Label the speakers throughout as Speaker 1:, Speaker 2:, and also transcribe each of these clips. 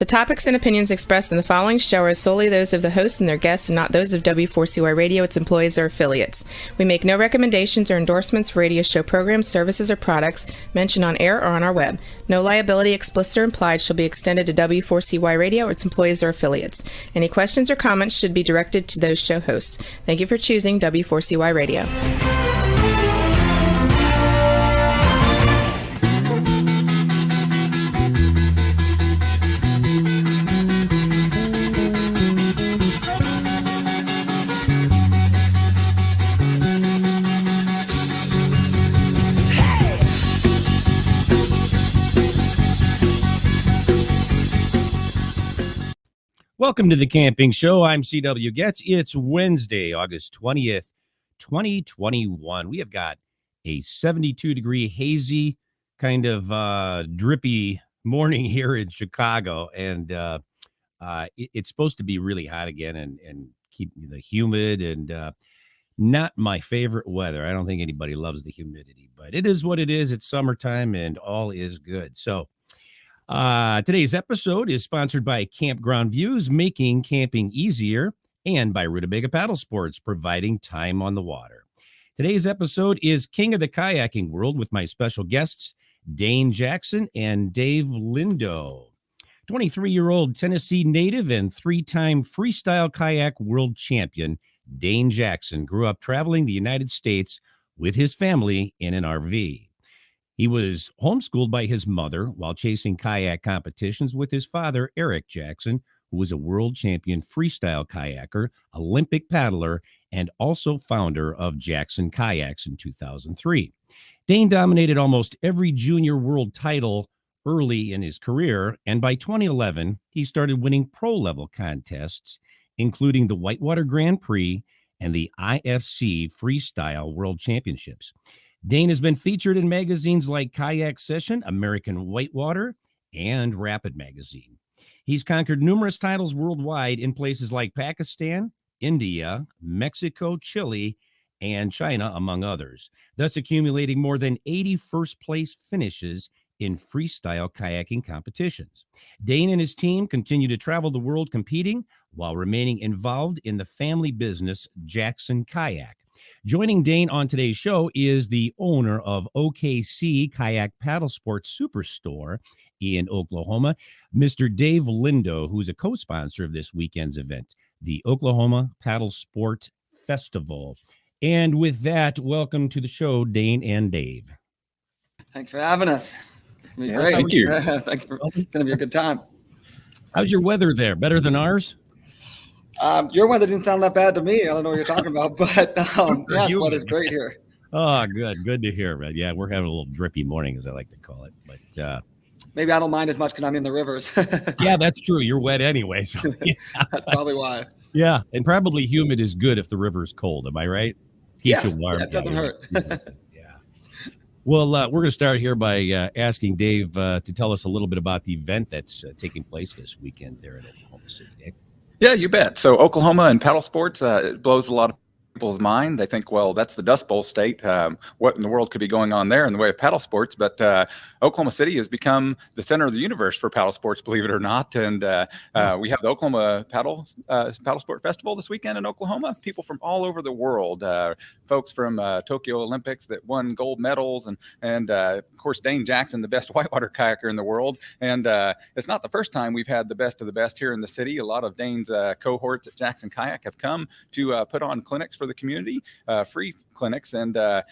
Speaker 1: The topics and opinions expressed in the following show are solely those of the hosts and their guests and not those of W4CY Radio, its employees, or affiliates. We make no recommendations or endorsements for radio show programs, services, or products mentioned on air or on our web. No liability, explicit or implied, shall be extended to W4CY Radio, its employees, or affiliates. Any questions or comments should be directed to those show hosts. Thank you for choosing W4CY Radio.
Speaker 2: Welcome to the Camping Show. I'm C.W. Getz. It's Wednesday, August 20th, 2021. We have got a 72-degree hazy, kind of drippy morning here in Chicago, and it's supposed to be really hot again and keep the humid and not my favorite weather. I don't think anybody loves the humidity, but it is what it is. It's summertime and all is good. So today's episode is sponsored by Campground Views, making camping easier, and by Rutabaga Paddle Sports, providing time on the water. Today's episode is King of the Kayaking World with my special guests, Dane Jackson and Dave Lindo. 23-year-old Tennessee native and three-time Freestyle Kayak World Champion, Dane Jackson grew up traveling the United States with his family in an RV. He was homeschooled by his mother while chasing kayak competitions with his father, Eric Jackson, who was a world champion freestyle kayaker, Olympic paddler, and also founder of Jackson Kayaks in 2003. Dane dominated almost every junior world title early in his career, and by 2011, he started winning pro-level contests, including the Whitewater Grand Prix and the IFC Freestyle World Championships. Dane has been featured in magazines like Kayak Session, American Whitewater, and Rapid Magazine. He's conquered numerous titles worldwide in places like Pakistan, India, Mexico, Chile, and China, among others, thus accumulating more than 80 first-place finishes in freestyle kayaking competitions. Dane and his team continue to travel the world competing while remaining involved in the family business Jackson Kayak. Joining Dane on today's show is the owner of OKC Kayak Paddle Sports Superstore in Oklahoma, Mr. Dave Lindo, who's a co-sponsor of this weekend's event, the Oklahoma Paddle Sport Festival. And with that, welcome to the show, Dane and Dave.
Speaker 3: Thanks for having us. It's going to be great.
Speaker 2: Thank you.
Speaker 3: Thanks for, it's going to be a good time.
Speaker 2: How's your weather there? Better than ours?
Speaker 3: Your weather didn't sound that bad to me. I don't know what you're talking about, but yeah, the weather's great here.
Speaker 2: Oh, good. Good to hear, man. Yeah, we're having a little drippy morning, as I like to call it. But
Speaker 3: maybe I don't mind as much because I'm in the rivers.
Speaker 2: Yeah, that's true. You're wet anyway. So yeah.
Speaker 3: That's probably why.
Speaker 2: Yeah, and probably humid is good if the river's cold. Am I right? Keeps you warm.
Speaker 3: Yeah, it doesn't hurt.
Speaker 2: Yeah. Well, we're going to start here by asking Dave to tell us a little bit about the event that's taking place this weekend there in Oklahoma City. Dave?
Speaker 4: Yeah, you bet. So Oklahoma and paddle sports, it blows a lot of people's mind. They think, well, that's the Dust Bowl state. What in the world could be going on there in the way of paddle sports? But Oklahoma City has become the center of the universe for paddle sports, believe it or not. And we have the Oklahoma Paddle Sport Festival this weekend in Oklahoma. People from all over the world, folks from Tokyo Olympics that won gold medals, and of course, Dane Jackson, the best whitewater kayaker in the world. And it's not the first time we've had the best of the best here in the city. A lot of Dane's cohorts at Jackson Kayak have come to put on clinics for the community, free clinics. And the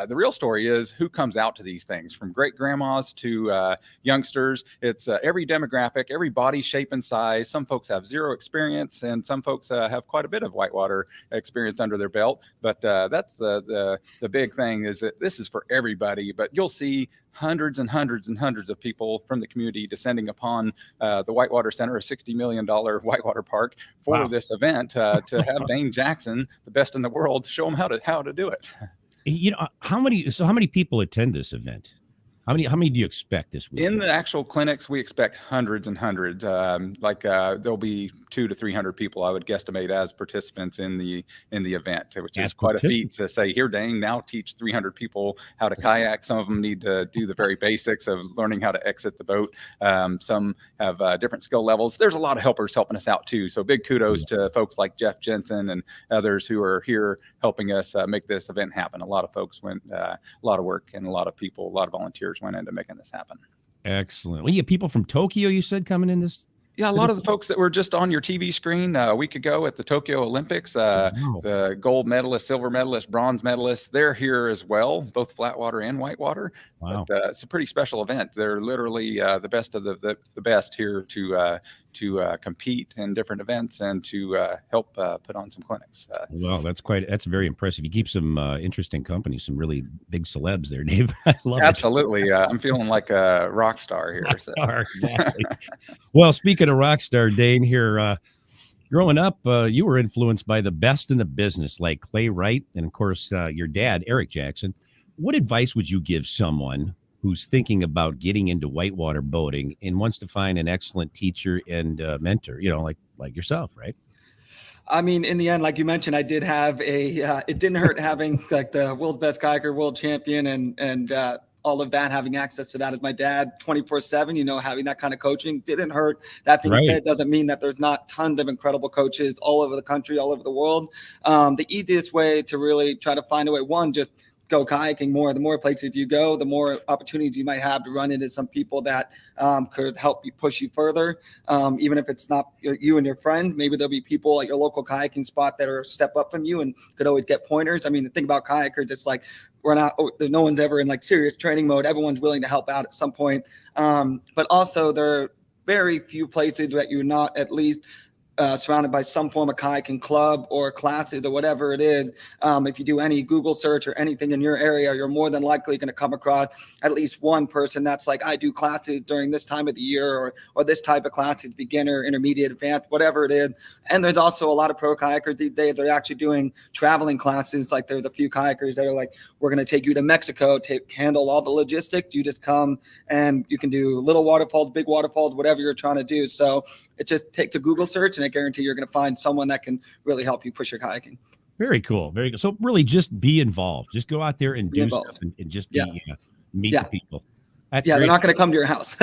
Speaker 4: real story is who comes out to these things, from great grandmas to youngsters. It's every demographic, every body shape and size. Some folks have zero experience, and some folks have quite a bit of whitewater experience under their belt. But that's the big thing, is that this is for everybody. But you'll see hundreds and hundreds and hundreds of people from the community descending upon the Whitewater Center, a $60 million whitewater park, for this event to have Dane Jackson, the best in the world, show them how to do it.
Speaker 2: You know, how many people attend this event? How many do you expect this week?
Speaker 4: In the actual clinics, we expect hundreds and hundreds. There'll be 200 to 300 people, I would guesstimate, as participants in the event, which
Speaker 2: As
Speaker 4: is quite a feat to say, here, Dane, now teach 300 people how to kayak. Some of them need to do the very basics of learning how to exit the boat. Some have different skill levels. There's a lot of helpers helping us out too. So big kudos to folks like Jeff Jensen and others who are here helping us make this event happen. A lot of folks went, a lot of work, and a lot of people, a lot of volunteers went into making this happen.
Speaker 2: Excellent. Well, you have people from Tokyo, you said, coming in this?
Speaker 4: Yeah, a lot of the folks that were just on your TV screen a week ago at the Tokyo Olympics, the gold medalists, silver medalists, bronze medalists, they're here as well, both flatwater and whitewater.
Speaker 2: Wow.
Speaker 4: But it's a pretty special event. They're literally the best of the best here to compete in different events and to help put on some clinics.
Speaker 2: Well, that's very impressive. You keep some interesting company, some really big celebs there, Dave. I love it.
Speaker 4: Absolutely. I'm feeling like a rock star here.
Speaker 2: Rock star, exactly. Well, speaking of rock star, Dane, here, growing up, you were influenced by the best in the business, like Clay Wright, and of course, your dad, Eric Jackson. What advice would you give someone who's thinking about getting into whitewater boating and wants to find an excellent teacher and mentor, like yourself, right?
Speaker 3: I mean, in the end, like you mentioned, I did have it didn't hurt having like the world's best kayaker, world champion, and all of that, having access to that as my dad 24/7, having that kind of coaching didn't hurt. That being said, doesn't mean that there's not tons of incredible coaches all over the country, all over the world. The easiest way to really try to find a way, one, just go kayaking more. The more places you go, the more opportunities you might have to run into some people that could help you push you further. Even if it's not you and your friend, maybe there'll be people at your local kayaking spot that are a step up from you and could always get pointers. I mean, the thing about kayakers, it's like no one's ever in like serious training mode. Everyone's willing to help out at some point. But also there are very few places that you're not at least surrounded by some form of kayaking club or classes or whatever it is. If you do any Google search or anything in your area, you're more than likely going to come across at least one person that's like, I do classes during this time of the year, or this type of classes, beginner, intermediate, advanced, whatever it is. And there's also a lot of pro kayakers these days. They're actually doing traveling classes. Like there's a few kayakers that are like, we're going to take you to Mexico, handle all the logistics. You just come and you can do little waterfalls, big waterfalls, whatever you're trying to do. So it just takes a Google search, and I guarantee you're going to find someone that can really help you push your kayaking.
Speaker 2: Very cool. Very good. So really just be involved. Just go out there and do stuff and just meet the people. That's
Speaker 3: great. They're not going to come to your house.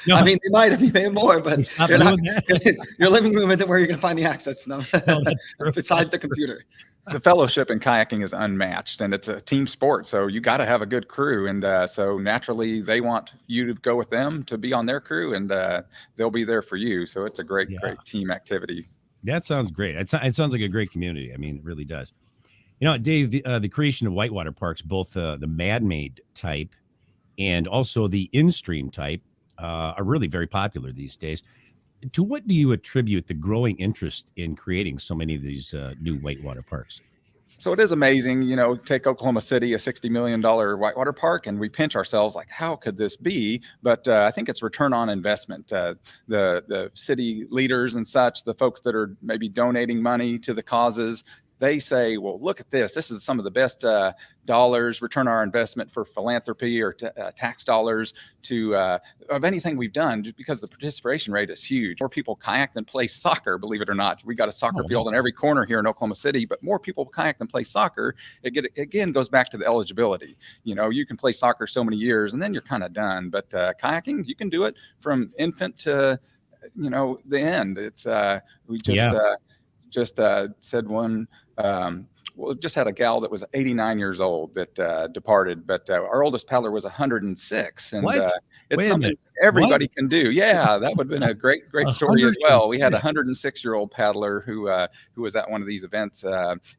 Speaker 3: No. I mean, they might if you pay more, but your living room isn't where you're going to find the access to them. No, besides the computer.
Speaker 4: The fellowship in kayaking is unmatched, and it's a team sport. So you got to have a good crew. And so naturally they want you to go with them to be on their crew, and they'll be there for you. So it's a great team activity.
Speaker 2: That sounds great. It sounds like a great community. I mean, it really does. Dave, the creation of whitewater parks, both the man-made type and also the in-stream type, are really very popular these days. To what do you attribute the growing interest in creating so many of these new whitewater parks?
Speaker 4: So it is amazing, take Oklahoma City, a $60 million whitewater park, and we pinch ourselves like, how could this be? But I think it's return on investment. The city leaders and such, the folks that are maybe donating money to the causes, they say, well, look at this. This is some of the best dollars, return our investment for philanthropy or tax dollars of anything we've done, just because the participation rate is huge. More people kayak than play soccer, believe it or not. We got a soccer field in every corner here in Oklahoma City, but more people kayak than play soccer. It again goes back to the eligibility. You can play soccer so many years and then you're kind of done. But kayaking, you can do it from infant to, the end. It's we just said one. Just had a gal that was 89 years old that departed, but our oldest paddler was 106, and it's something everybody can do. Yeah, that would have been a great story as well. We had a 106-year-old paddler who was at one of these events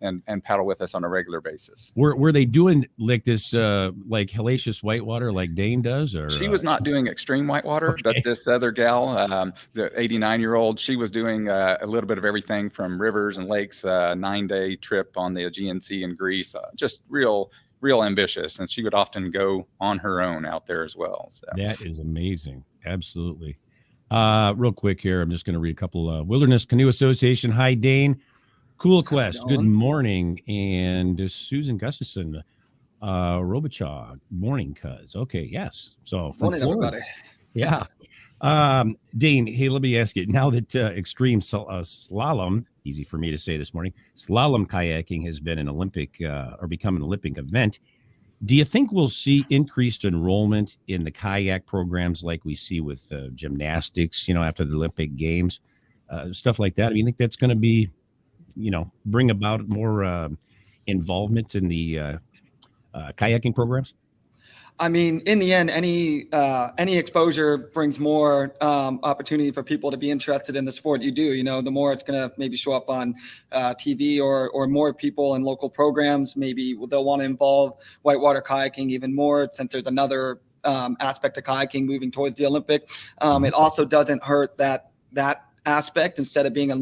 Speaker 4: and paddle with us on a regular basis.
Speaker 2: Were they doing like this like hellacious whitewater like Dane does? Or
Speaker 4: she was not doing extreme whitewater, but this other gal, the 89-year-old, she was doing a little bit of everything from rivers and lakes, 9-day trip on the Aegean Sea in Greece, just real ambitious, and she would often go on her own out there as well. So
Speaker 2: that is amazing. Absolutely. Real quick here, I'm just going to read a couple. Wilderness Canoe Association. Hi, Dane. Cool Quest. Good morning. And Susan Gustafson, Robichaw. Morning, cuz. Okay, yes. So from
Speaker 3: morning,
Speaker 2: Florida.
Speaker 3: everybody.
Speaker 2: Yeah. Dane, hey, let me ask you, now that extreme slalom, easy for me to say this morning, slalom kayaking has been an Olympic or become an Olympic event, do you think we'll see increased enrollment in the kayak programs like we see with gymnastics, after the Olympic Games, stuff like that? Do you think that's going to be, bring about more involvement in the kayaking programs?
Speaker 3: I mean, in the end, any exposure brings more opportunity for people to be interested in the sport you do. The more it's going to maybe show up on TV or more people in local programs. Maybe they'll want to involve whitewater kayaking even more, since there's another aspect of kayaking moving towards the Olympics. It also doesn't hurt that aspect. Instead of being a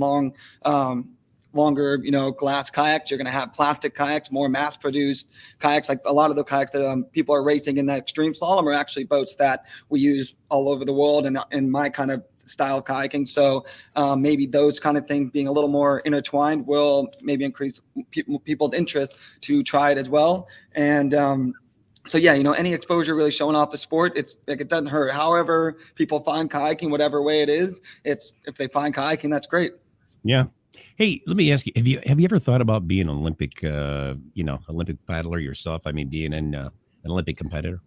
Speaker 3: longer, glass kayaks, you're going to have plastic kayaks, more mass-produced kayaks. Like a lot of the kayaks that people are racing in that extreme slalom are actually boats that we use all over the world and in my kind of style of kayaking. So maybe those kind of things being a little more intertwined will maybe increase people's interest to try it as well. And so yeah, any exposure really showing off the sport, it's like, it doesn't hurt. However people find kayaking, whatever way it is, if they find kayaking, that's great.
Speaker 2: Yeah. Hey, let me ask you, have you ever thought about being an Olympic, Olympic paddler yourself? I mean, being an Olympic competitor?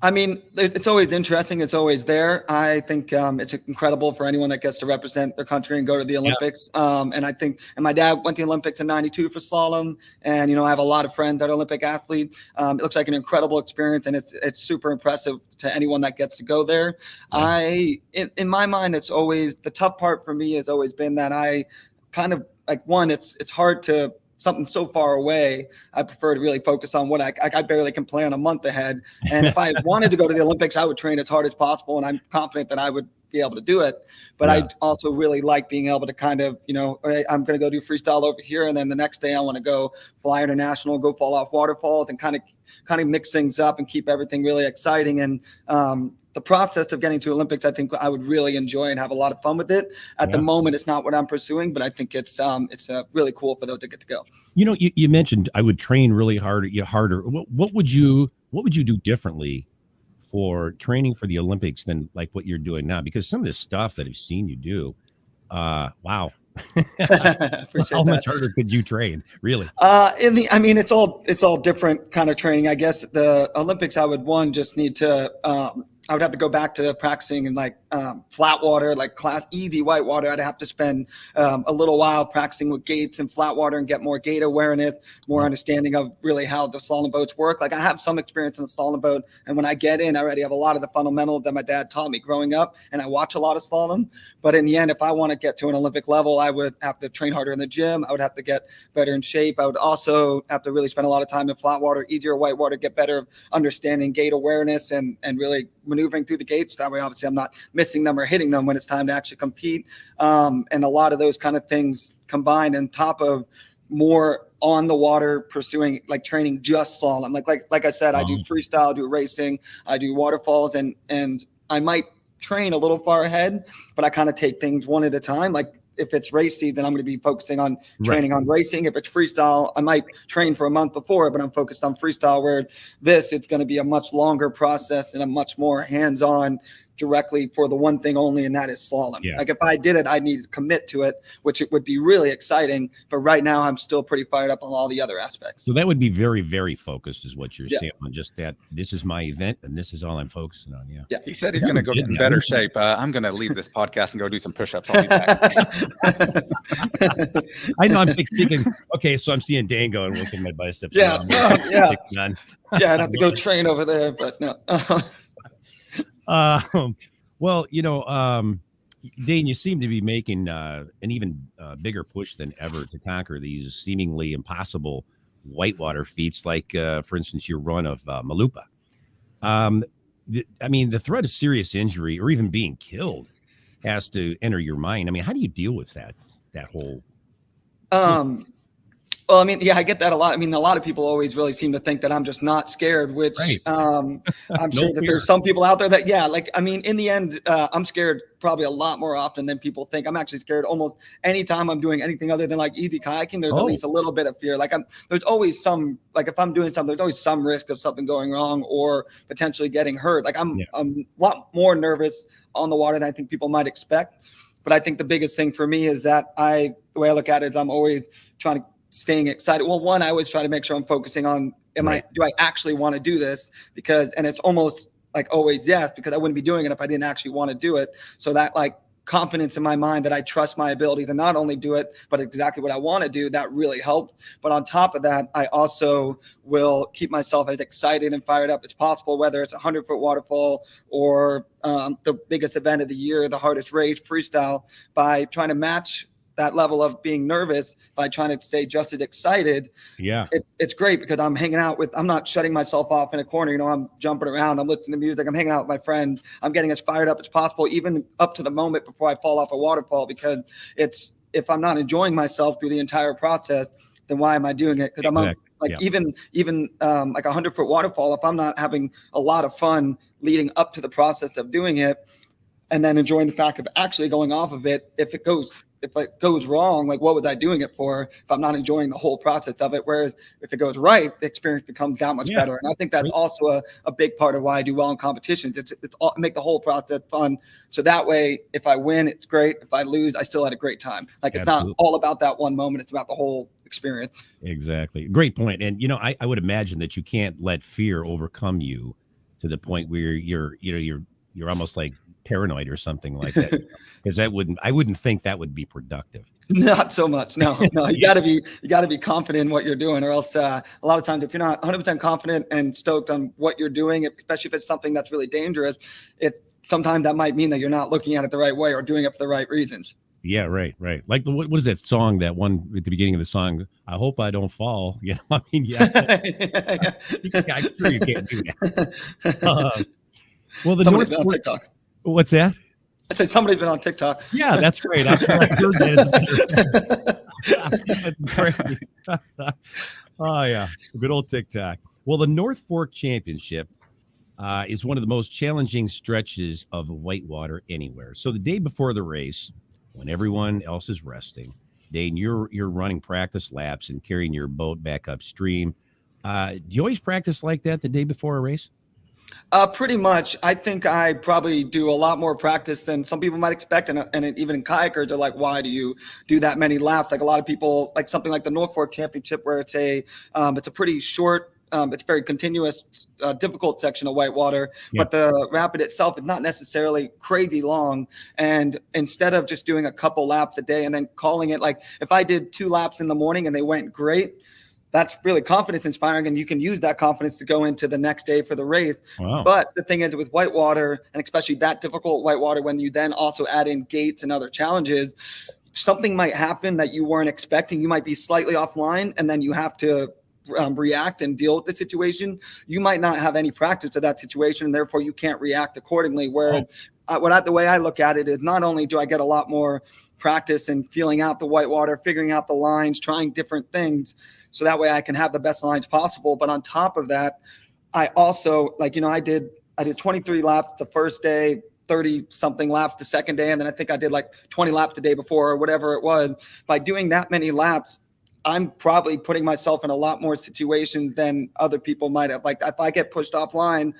Speaker 3: I mean, it's always interesting. It's always there. I think it's incredible for anyone that gets to represent their country and go to the Olympics. Yeah. And my dad went to the Olympics in '92 for slalom. And, I have a lot of friends that are Olympic athletes. It looks like an incredible experience, and it's super impressive to anyone that gets to go there. Yeah. In my mind, it's always, the tough part for me has always been that I kind of it's hard to, something so far away. I prefer to really focus on what I barely can plan a month ahead. And if I wanted to go to the Olympics, I would train as hard as possible. And I'm confident that I would be able to do it. But yeah. I also really like being able to kind of, I'm going to go do freestyle over here. And then the next day I want to go fly international, go fall off waterfalls, and kind of mix things up and keep everything really exciting. And, the process of getting to Olympics, I think I would really enjoy and have a lot of fun with it. At the moment, it's not what I'm pursuing, but I think it's really cool for those that get to go.
Speaker 2: You mentioned I would train really harder. What would you do differently for training for the Olympics than like what you're doing now? Because some of this stuff that I've seen you do, wow. How much harder could you train, really?
Speaker 3: It's all different kind of training. I guess the Olympics, I would just need to. I would have to go back to practicing in flat water, like class easy whitewater. I'd have to spend a little while practicing with gates and flat water and get more gate awareness, more understanding of really how the slalom boats work. Like I have some experience in a slalom boat, and when I get in, I already have a lot of the fundamentals that my dad taught me growing up, and I watch a lot of slalom. But in the end, if I want to get to an Olympic level, I would have to train harder in the gym. I would have to get better in shape. I would also have to really spend a lot of time in flat water, easier whitewater, get better understanding gate awareness and really maneuvering through the gates. That way, obviously, I'm not missing them or hitting them when it's time to actually compete. And a lot of those kind of things combined on top of more on the water pursuing, like training just slalom. Like I said, I do freestyle, I do racing, I do waterfalls, and I might train a little far ahead, but I kind of take things one at a time. Like if it's race season, I'm going to be focusing on training on racing. If it's freestyle, I might train for a month before, but I'm focused on freestyle, where it's going to be a much longer process and a much more hands-on directly for the one thing only, and that is slalom. Yeah. Like if I did it, I'd need to commit to it, which it would be really exciting. But right now I'm still pretty fired up on all the other aspects.
Speaker 2: So that would be very, very focused is what you're saying on, just that this is my event and this is all I'm focusing on. Yeah.
Speaker 4: Yeah. He said he's going to go get in better shape. I'm going to leave this podcast and go do some push-ups. I'll be back.
Speaker 2: I know. I'm thinking, okay, so I'm seeing Dane going, working my biceps.
Speaker 3: Yeah. Yeah. I'd have to go train over there, but no.
Speaker 2: Well, Dane, you seem to be making an even bigger push than ever to conquer these seemingly impossible whitewater feats, like, for instance, your run of Malupa. The threat of serious injury or even being killed has to enter your mind. I mean, how do you deal with that whole?
Speaker 3: Well, I mean, yeah, I get that a lot. I mean, a lot of people always really seem to think that I'm just not scared, which
Speaker 2: Right.
Speaker 3: I'm
Speaker 2: No
Speaker 3: sure that
Speaker 2: fear.
Speaker 3: there's some people out there that, yeah, like, I mean, in the end, I'm scared probably a lot more often than people think. I'm actually scared almost anytime I'm doing anything other than like easy kayaking. There's at least a little bit of fear. Like there's always some, like if I'm doing something, there's always some risk of something going wrong or potentially getting hurt. Like I'm a lot more nervous on the water than I think people might expect. But I think the biggest thing for me is that the way I look at it is I'm always trying to staying excited. Well, one, I always try to make sure I'm focusing on, do I actually want to do this? And it's almost like always yes, because I wouldn't be doing it if I didn't actually want to do it. So that like confidence in my mind that I trust my ability to not only do it, but exactly what I want to do, that really helped. But on top of that, I also will keep myself as excited and fired up as possible, whether it's a 100-foot waterfall or the biggest event of the year, the hardest race, freestyle, by trying to match that level of being nervous by trying to stay just as excited.
Speaker 2: Yeah.
Speaker 3: It's great because I'm hanging out I'm not shutting myself off in a corner. You know, I'm jumping around, I'm listening to music, I'm hanging out with my friend. I'm getting as fired up as possible, even up to the moment before I fall off a waterfall, because if I'm not enjoying myself through the entire process, then why am I doing it? Because even like a 100-foot waterfall, if I'm not having a lot of fun leading up to the process of doing it and then enjoying the fact of actually going off of it, if it goes wrong, like what was I doing it for if I'm not enjoying the whole process of it? Whereas if it goes right, the experience becomes that much better. And I think that's also a big part of why I do well in competitions. It's all, make the whole process fun. So that way, if I win, it's great. If I lose, I still had a great time. Like it's not all about that one moment. It's about the whole experience.
Speaker 2: Exactly. Great point. And, you know, I would imagine that you can't let fear overcome you to the point where you're almost like paranoid or something like that, because I wouldn't think that would be productive.
Speaker 3: Not so much. No, you gotta be confident in what you're doing, or else a lot of times if you're not 100% confident and stoked on what you're doing, especially if it's something that's really dangerous, sometimes that might mean that you're not looking at it the right way or doing it for the right reasons.
Speaker 2: Yeah, right. Like what is that song? That one at the beginning of the song? I hope I don't fall. You know, I mean, yeah. I'm sure you can't do that. Well,
Speaker 3: Somebody's been on TikTok.
Speaker 2: What's that?
Speaker 3: I said somebody's been on TikTok.
Speaker 2: Yeah, that's great. I heard that as a matter of fact. That's great. Oh yeah, good old TikTok. Well, the North Fork Championship is one of the most challenging stretches of whitewater anywhere. So the day before the race, when everyone else is resting, Dane, you're running practice laps and carrying your boat back upstream. Do you always practice like that the day before a race?
Speaker 3: Pretty much. I think I probably do a lot more practice than some people might expect. And even kayakers are like, why do you do that many laps? Like a lot of people, like something like the North Fork Championship, where it's a pretty short, it's very continuous, difficult section of whitewater, but the rapid itself is not necessarily crazy long. And instead of just doing a couple laps a day and then calling it, like if I did 2 laps in the morning and they went great, that's really confidence inspiring, and you can use that confidence to go into the next day for the race. Wow. But the thing is with whitewater, and especially that difficult whitewater, when you then also add in gates and other challenges, something might happen that you weren't expecting. You might be slightly offline, and then you have to react and deal with the situation. You might not have any practice of that situation, and therefore you can't react accordingly. Whereas the way I look at it is, not only do I get a lot more practice and feeling out the whitewater, figuring out the lines, trying different things, so that way I can have the best lines possible. But on top of that, I also, like, you know, I did 23 laps the first day, 30 something laps the second day, and then I think I did like 20 laps the day before or whatever it was. By doing that many laps, I'm probably putting myself in a lot more situations than other people might have. Like if I get pushed offline,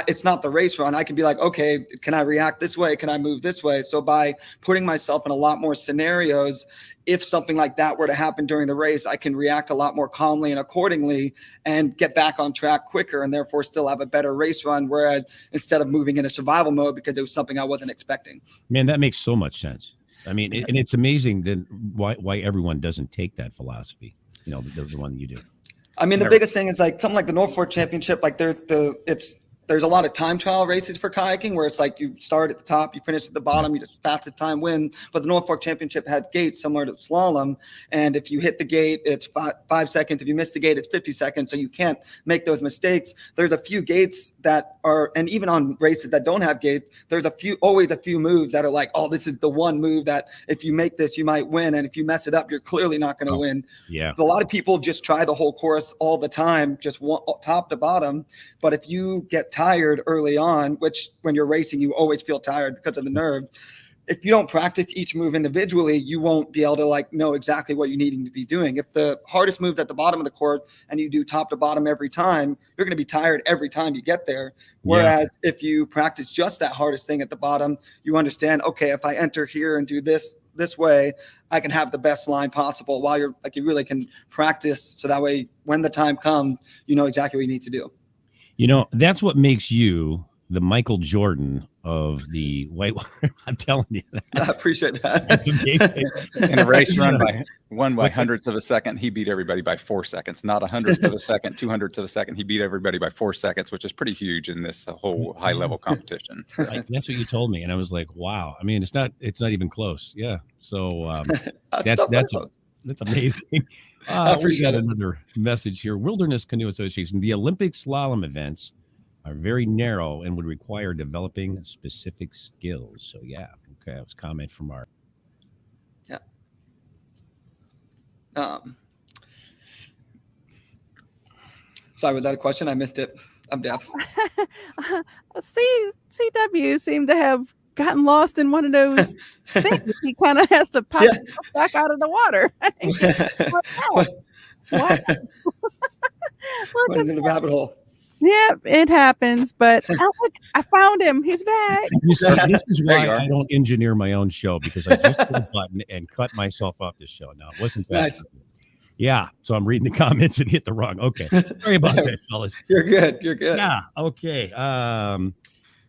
Speaker 3: it's not the race run. I can be like, okay, can I react this way? Can I move this way? So by putting myself in a lot more scenarios, if something like that were to happen during the race, I can react a lot more calmly and accordingly and get back on track quicker, and therefore still have a better race run. Whereas instead of moving into survival mode because it was something I wasn't expecting.
Speaker 2: Man, that makes so much sense. I mean, and it's amazing that why everyone doesn't take that philosophy, you know, the one you do.
Speaker 3: I mean, the biggest thing is like something like the North Fork Championship, like there's a lot of time trial races for kayaking where it's like you start at the top, you finish at the bottom, you just fastest time win. But the Norfolk Championship had gates similar to slalom. And if you hit the gate, it's 5 seconds. If you miss the gate, it's 50 seconds. So you can't make those mistakes. There's a few gates that are, and even on races that don't have gates, there's always a few moves that are like, oh, this is the one move that if you make this, you might win. And if you mess it up, you're clearly not going to win.
Speaker 2: Yeah.
Speaker 3: A lot of people just try the whole course all the time, just top to bottom. But if you get tired early on, which when you're racing, you always feel tired because of the nerve. If you don't practice each move individually, you won't be able to like know exactly what you needing to be doing. If the hardest move's at the bottom of the course and you do top to bottom every time, you're going to be tired every time you get there. Whereas if you practice just that hardest thing at the bottom, you understand, okay, if I enter here and do this way, I can have the best line possible while you're like, you really can practice. So that way, when the time comes, you know exactly what you need to do.
Speaker 2: You know, that's what makes you the Michael Jordan of the whitewater. I'm telling you that.
Speaker 3: I appreciate that.
Speaker 2: That's amazing.
Speaker 4: In a race won by hundredths of a second, he beat everybody by 4 seconds. Not a hundredth of a second, 200ths of a second. He beat everybody by 4 seconds, which is pretty huge in this whole high level competition.
Speaker 2: That's what you told me, and I was like, wow. I mean, it's not even close. Yeah. So that's amazing.
Speaker 3: I appreciate
Speaker 2: we got another message here. Wilderness Canoe Association. The Olympic slalom events are very narrow and would require developing specific skills. So yeah, okay, that was a comment from our.
Speaker 3: Yeah. Sorry, was that a question? I missed it. I'm deaf.
Speaker 5: CW seemed to have gotten lost in one of those things. He kind of has to pop back out of the water. What?
Speaker 3: Went into the rabbit hole.
Speaker 5: Yeah, it happens. But I found him. He's back.
Speaker 2: This is why I don't engineer my own show, because I just hit a button and cut myself off this show. No, it wasn't that.
Speaker 3: Nice.
Speaker 2: Yeah, so I'm reading the comments and hit the wrong. Okay, sorry about that, fellas.
Speaker 3: You're good.
Speaker 2: Yeah. Okay.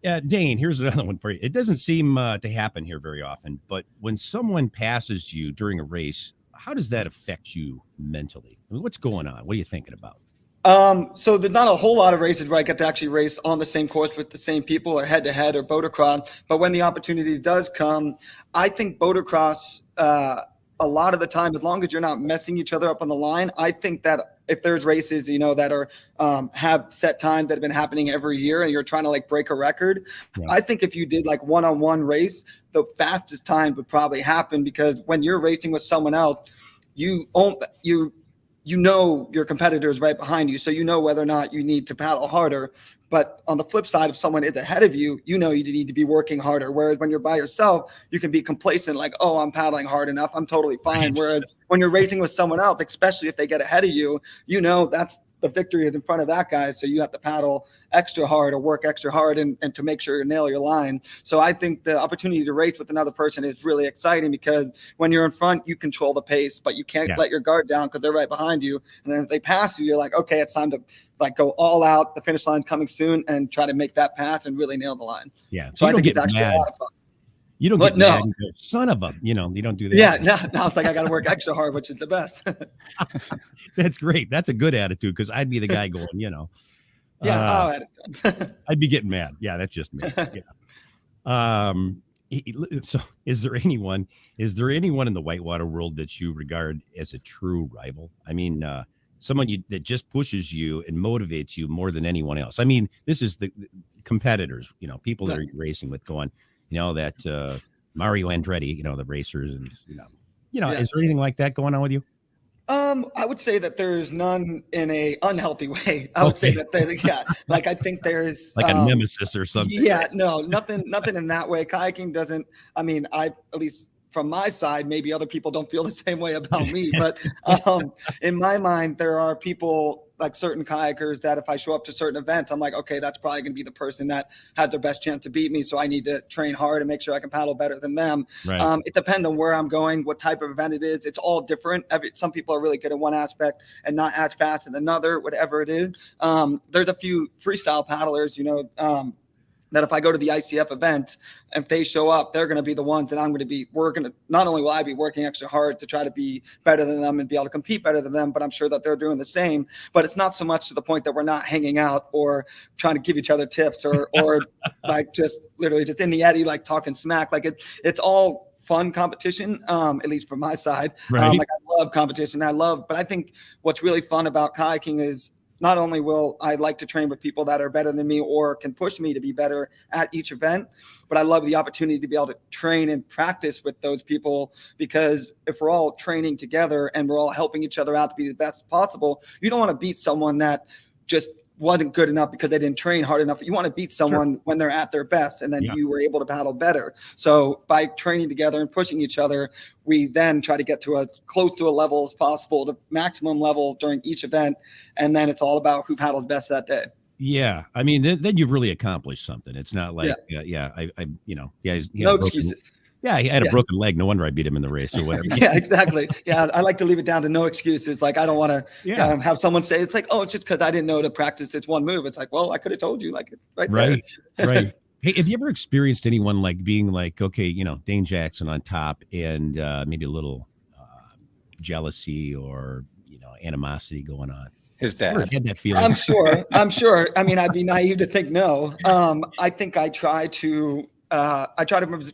Speaker 2: Yeah, Dane, here's another one for you. It doesn't seem to happen here very often, but when someone passes you during a race, how does that affect you mentally? I mean, what's going on? What are you thinking about?
Speaker 3: So there's not a whole lot of races where I get to actually race on the same course with the same people or head to head or motocross. But when the opportunity does come, I think motocross, a lot of the time, as long as you're not messing each other up on the line, I think that if there's races, you know, that are have set times that have been happening every year and you're trying to like break a record, I think if you did like one-on-one race, the fastest time would probably happen, because when you're racing with someone else, you know your competitor is right behind you, so you know whether or not you need to paddle harder. But on the flip side, if someone is ahead of you, you know you need to be working harder. Whereas when you're by yourself, you can be complacent, like, oh, I'm paddling hard enough, I'm totally fine. Whereas when you're racing with someone else, especially if they get ahead of you, you know that's the victory is in front of that guy. So you have to paddle extra hard or work extra hard and to make sure you nail your line. So I think the opportunity to race with another person is really exciting, because when you're in front, you control the pace, but you can't let your guard down because they're right behind you. And then if they pass you, you're like, okay, it's time to like go all out. The finish line coming soon, and try to make that pass and really nail the line.
Speaker 2: Yeah.
Speaker 3: So I think it's actually a lot of fun.
Speaker 2: You don't get mad and go, son of a, you don't do that.
Speaker 3: Yeah, now it's like I got to work extra hard, which is the best.
Speaker 2: That's great. That's a good attitude, because I'd be the guy going, I'd be getting mad. Yeah, that's just me. Yeah. So is there anyone in the whitewater world that you regard as a true rival? I mean, someone that just pushes you and motivates you more than anyone else. I mean, this is the competitors, people that are racing with going, that Mario Andretti, the racers, and is there anything like that going on with you?
Speaker 3: I would say that there's none in a unhealthy way. I would say that like I think there's
Speaker 2: like a nemesis or something.
Speaker 3: Yeah, no, nothing in that way. Kayaking doesn't. I mean, at least from my side, maybe other people don't feel the same way about me, but in my mind, there are people like certain kayakers that if I show up to certain events, I'm like, okay, that's probably going to be the person that had their best chance to beat me. So I need to train hard and make sure I can paddle better than them. Right. It depends on where I'm going, what type of event it is. It's all different. Some people are really good at one aspect and not as fast in another, whatever it is. There's a few freestyle paddlers, that if I go to the ICF event, if they show up, they're going to be the ones that not only will I be working extra hard to try to be better than them and be able to compete better than them, but I'm sure that they're doing the same. But it's not so much to the point that we're not hanging out or trying to give each other tips or like just literally just in the eddy, like talking smack. Like it's all fun competition, at least from my side.
Speaker 2: Right.
Speaker 3: Like I love competition. But I think what's really fun about kayaking is not only will I like to train with people that are better than me or can push me to be better at each event, but I love the opportunity to be able to train and practice with those people, because if we're all training together and we're all helping each other out to be the best possible, you don't want to beat someone that just wasn't good enough because they didn't train hard enough. You want to beat someone when they're at their best, and then you were able to paddle better. So by training together and pushing each other, we then try to get to as close to a level as possible, to maximum level during each event. And then it's all about who paddles best that day.
Speaker 2: Yeah. I mean, then you've really accomplished something. It's not like, no
Speaker 3: excuses.
Speaker 2: Yeah, he had a broken leg. No wonder I beat him in the race or whatever.
Speaker 3: Yeah, exactly. Yeah, I like to leave it down to no excuses. Like, I don't want to have someone say, it's like, oh, it's just because I didn't know to practice this one move. It's like, well, I could have told you, like, right.
Speaker 2: Right. Hey, have you ever experienced anyone like being like, okay, Dane Jackson on top and maybe a little jealousy or, animosity going on?
Speaker 4: His dad
Speaker 2: had that feeling.
Speaker 3: I'm sure. I mean, I'd be naive to think no. I think I try to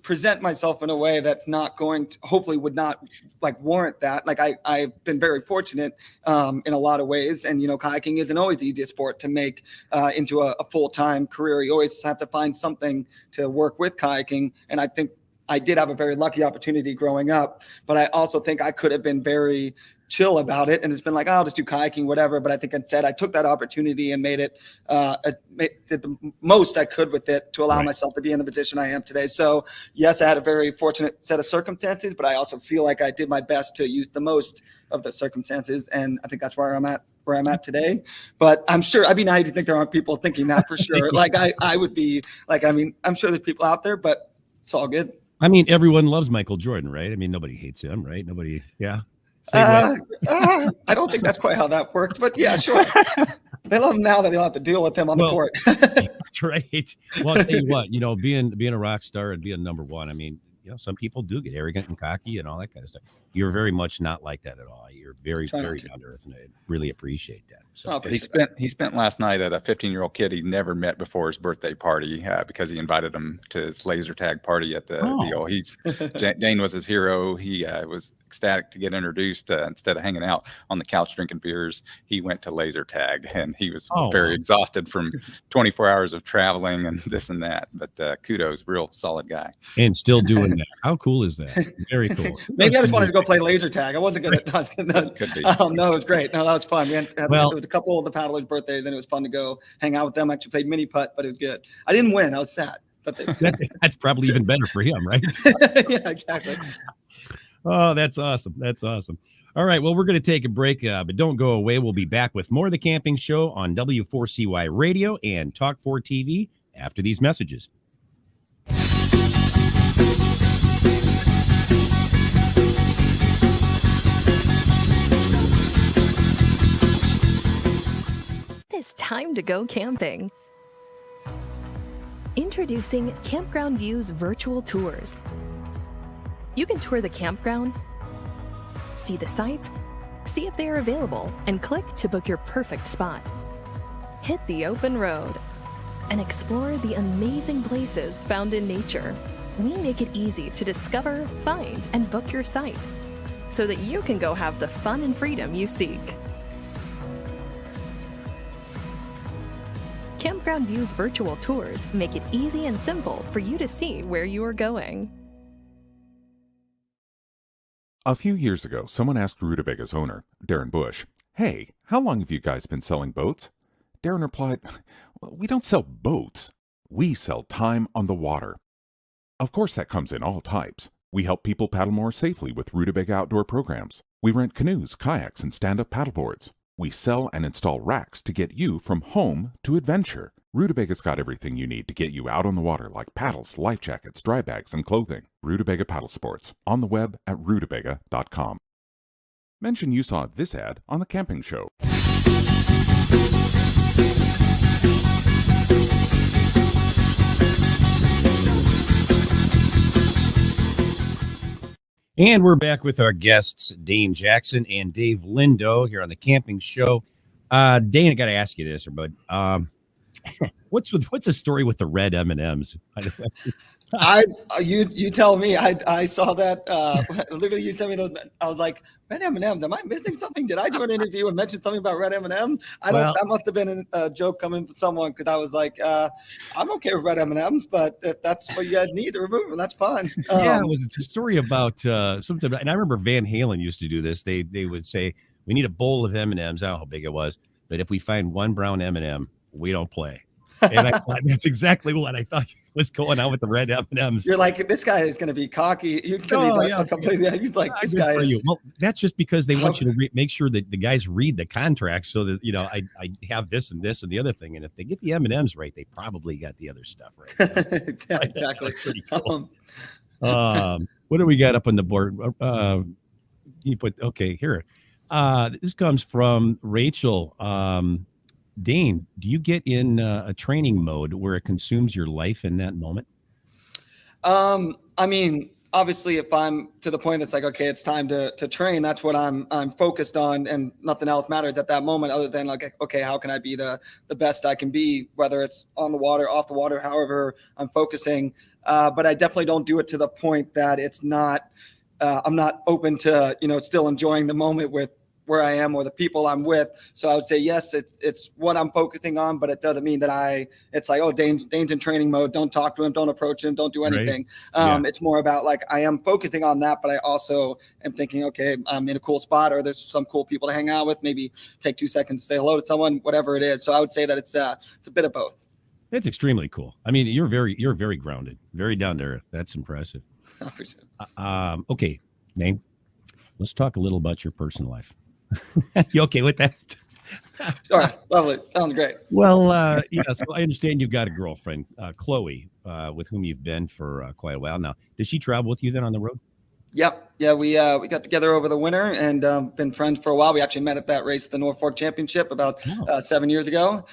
Speaker 3: present myself in a way that's not going to, hopefully would not like warrant that. Like I've been very fortunate in a lot of ways. And, kayaking isn't always the easiest sport to make into a full-time career. You always have to find something to work with kayaking. And I think I did have a very lucky opportunity growing up, but I also think I could have been very chill about it. And it's been like, oh, I'll just do kayaking, whatever. But I think instead I took that opportunity and did the most I could with it to allow myself to be in the position I am today. So yes, I had a very fortunate set of circumstances, but I also feel like I did my best to use the most of the circumstances. And I think that's where I'm at today. But I'm sure, I'd be naive to think there aren't people thinking that for sure. Like I would be like, I mean, I'm sure there's people out there, but it's all good.
Speaker 2: I mean, everyone loves Michael Jordan, right? I mean, nobody hates him, right? Nobody. Yeah.
Speaker 3: I don't think that's quite how that works, but yeah, sure. They love him now that they don't have to deal with him on the court.
Speaker 2: That's right. Well, I'll tell you what, being a rock star and being number one, I mean, some people do get arrogant and cocky and all that kind of stuff. You're very much not like that at all. You're very, very down to earth, and I really appreciate that. So
Speaker 4: he spent last night at a 15-year-old kid he never met before his birthday party because he invited him to his laser tag party at the deal. Dane was his hero. He was ecstatic to get introduced. Instead of hanging out on the couch drinking beers, he went to laser tag, and he was very exhausted from 24 hours of traveling and this and that. But kudos, real solid guy.
Speaker 2: And still doing that. How cool is that? Very cool.
Speaker 3: Maybe I just wanted to go play laser tag. I wasn't going to.
Speaker 4: Could be.
Speaker 3: No, it was great. No, that was fun. It was a couple of the paddlers' birthdays, and it was fun to go hang out with them. I actually played mini putt, but it was good. I didn't win. I was sad. But
Speaker 2: that's probably even better for him, right?
Speaker 3: Yeah, exactly.
Speaker 2: Oh, that's awesome. That's awesome. All right. Well, we're going to take a break, but don't go away. We'll be back with more of the Camping Show on W4CY Radio and Talk 4 TV after these messages.
Speaker 6: It's time to go camping. Introducing Campground View's virtual tours. You can tour the campground, see the sights, see if they are available, and click to book your perfect spot. Hit the open road and explore the amazing places found in nature. We make it easy to discover, find, and book your site so that you can go have the fun and freedom you seek. Campground View's virtual tours make it easy and simple for you to see where you are going.
Speaker 7: A few years ago, someone asked Rutabaga's owner, Darren Bush, "Hey, how long have you guys been selling boats?" Darren replied, "We don't sell boats. We sell time on the water." Of course, that comes in all types. We help people paddle more safely with Rutabaga outdoor programs. We rent canoes, kayaks, and stand-up paddleboards. We sell and install racks to get you from home to adventure. Rutubaga's got everything you need to get you out on the water, like paddles, life jackets, dry bags, and clothing. Rutabaga Paddle Sports, on the web at rutabaga.com. Mention you saw this ad on The Camping Show.
Speaker 2: And we're back with our guests, Dane Jackson and Dave Lindo, here on the Camping Show. Dane, I got to ask you this, bud. What's the story with the red M&Ms?
Speaker 3: You tell me. I saw that. Literally, you tell me those. I was like, red M&Ms. Am I missing something? Did I do an interview and mention something about red M&M? That must have been a joke coming from someone, because I was like, I'm okay with red M&Ms, but if that's what you guys need to remove them, that's fine.
Speaker 2: It was a story about something. And I remember Van Halen used to do this. They would say, we need a bowl of M&Ms. I don't know how big it was, but if we find one brown M&M, we don't play. And I thought that's exactly what I thought was going on with the red M&Ms.
Speaker 3: You're like, this guy is going to be cocky. You're going to be completely. He's like, this guy is.
Speaker 2: Well, that's just because they want you to make sure that the guys read the contract, so that I have this and this and the other thing. And if they get the M&Ms right, they probably got the other stuff right.
Speaker 3: Yeah, exactly.
Speaker 2: That's pretty cool. What do we got up on the board? You put here. This comes from Rachel. Dane, do you get in a training mode where it consumes your life in that moment?
Speaker 3: I mean, obviously, if I'm to the point that's like, okay, it's time to train, that's what I'm focused on, and nothing else matters at that moment other than like, okay, how can I be the best I can be, whether it's on the water, off the water, however I'm focusing. But I definitely don't do it to the point that it's not, I'm not open to, still enjoying the moment with where I am or the people I'm with. So I would say, yes, it's what I'm focusing on, but it doesn't mean that it's like, oh, Dane's in training mode. Don't talk to him. Don't approach him. Don't do anything. Right. It's more about like, I am focusing on that, but I also am thinking, okay, I'm in a cool spot, or there's some cool people to hang out with, maybe take 2 seconds to say hello to someone, whatever it is. So I would say that it's a bit of both.
Speaker 2: It's extremely cool. I mean, you're very grounded, very down to earth. That's impressive.
Speaker 3: I appreciate it.
Speaker 2: Okay, Dane, let's talk a little about your personal life. You okay with that?
Speaker 3: Sure. Lovely. Sounds great.
Speaker 2: Well, so I understand you've got a girlfriend, Chloe, with whom you've been for quite a while now. Does she travel with you then on the road?
Speaker 3: Yep. Yeah, we got together over the winter and been friends for a while. We actually met at that race, the North Fork Championship, about 7 years ago.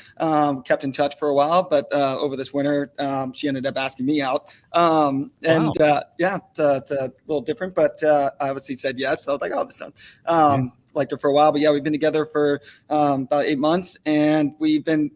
Speaker 3: Kept in touch for a while, but over this winter, she ended up asking me out. It's a little different, but I obviously said yes. So I was like, oh, this time. Liked her for a while, but yeah, we've been together for about 8 months, and we've been.